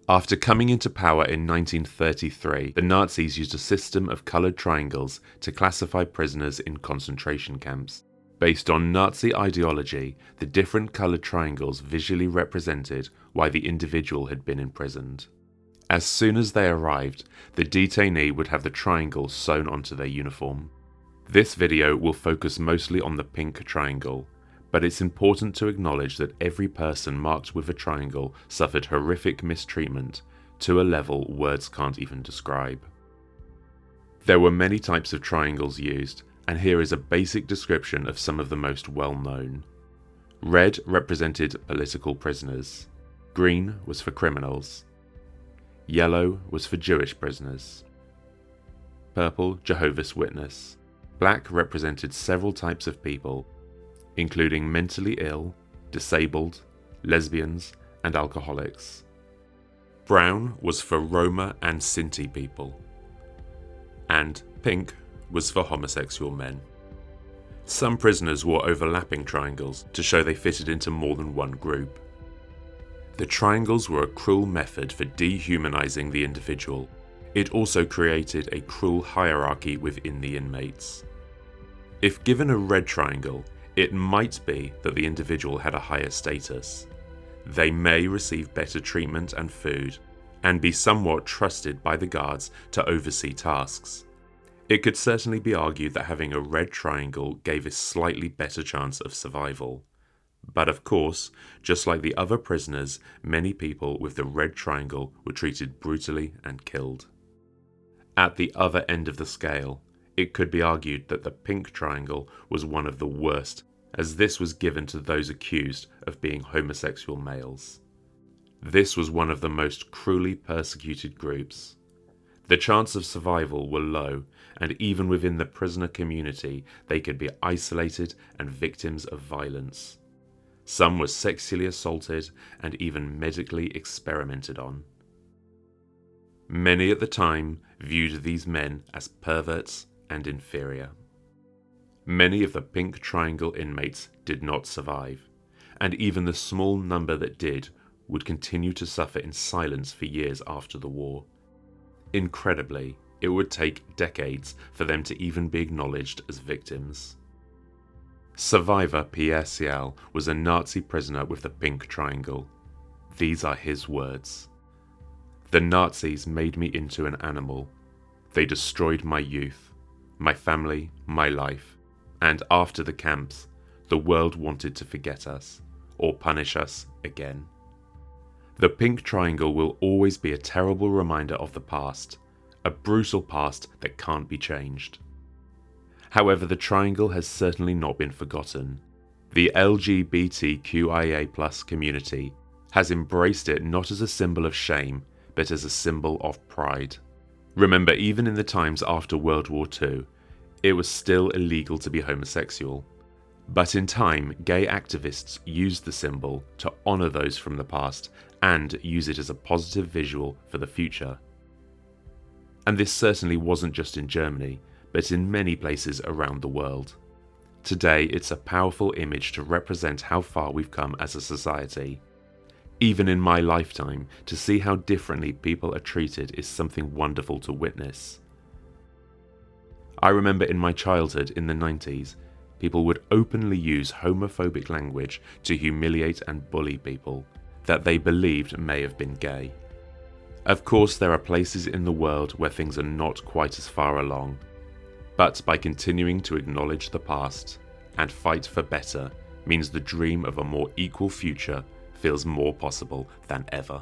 After coming into power in 1933, the Nazis used a system of coloured triangles to classify prisoners in concentration camps. Based on Nazi ideology, the different coloured triangles visually represented why the individual had been imprisoned. As soon as they arrived, the detainee would have the triangle sewn onto their uniform. This video will focus mostly on the pink triangle, but it's important to acknowledge that every person marked with a triangle suffered horrific mistreatment to a level words can't even describe. There were many types of triangles used, and here is a basic description of some of the most well-known. Red represented political prisoners. Green was for criminals. Yellow was for Jewish prisoners. Purple, Jehovah's Witness. Black represented several types of people, including mentally ill, disabled, lesbians, and alcoholics. Brown was for Roma and Sinti people. And pink was for homosexual men. Some prisoners wore overlapping triangles to show they fitted into more than one group. The triangles were a cruel method for dehumanizing the individual. It also created a cruel hierarchy within the inmates. If given a red triangle, it might be that the individual had a higher status. They may receive better treatment and food, and be somewhat trusted by the guards to oversee tasks. It could certainly be argued that having a red triangle gave a slightly better chance of survival. But of course, just like the other prisoners, many people with the red triangle were treated brutally and killed. At the other end of the scale, it could be argued that the pink triangle was one of the worst, as this was given to those accused of being homosexual males. This was one of the most cruelly persecuted groups. The chances of survival were low, and even within the prisoner community, they could be isolated and victims of violence. Some were sexually assaulted and even medically experimented on. Many at the time viewed these men as perverts and inferior. Many of the pink triangle inmates did not survive, and even the small number that did would continue to suffer in silence for years after the war. Incredibly, it would take decades for them to even be acknowledged as victims. Survivor Pierre Ciel was a Nazi prisoner with the pink triangle. These are his words. "The Nazis made me into an animal. They destroyed my youth, my family, my life, and after the camps, the world wanted to forget us, or punish us again." The pink triangle will always be a terrible reminder of the past, a brutal past that can't be changed. However, the triangle has certainly not been forgotten. The LGBTQIA+ community has embraced it not as a symbol of shame, but as a symbol of pride. Remember, even in the times after World War II, it was still illegal to be homosexual. But in time, gay activists used the symbol to honour those from the past and use it as a positive visual for the future. And this certainly wasn't just in Germany, but in many places around the world. Today, it's a powerful image to represent how far we've come as a society. Even in my lifetime, to see how differently people are treated is something wonderful to witness. I remember in my childhood in the 90s, people would openly use homophobic language to humiliate and bully people that they believed may have been gay. Of course, there are places in the world where things are not quite as far along, but by continuing to acknowledge the past and fight for better means the dream of a more equal future feels more possible than ever.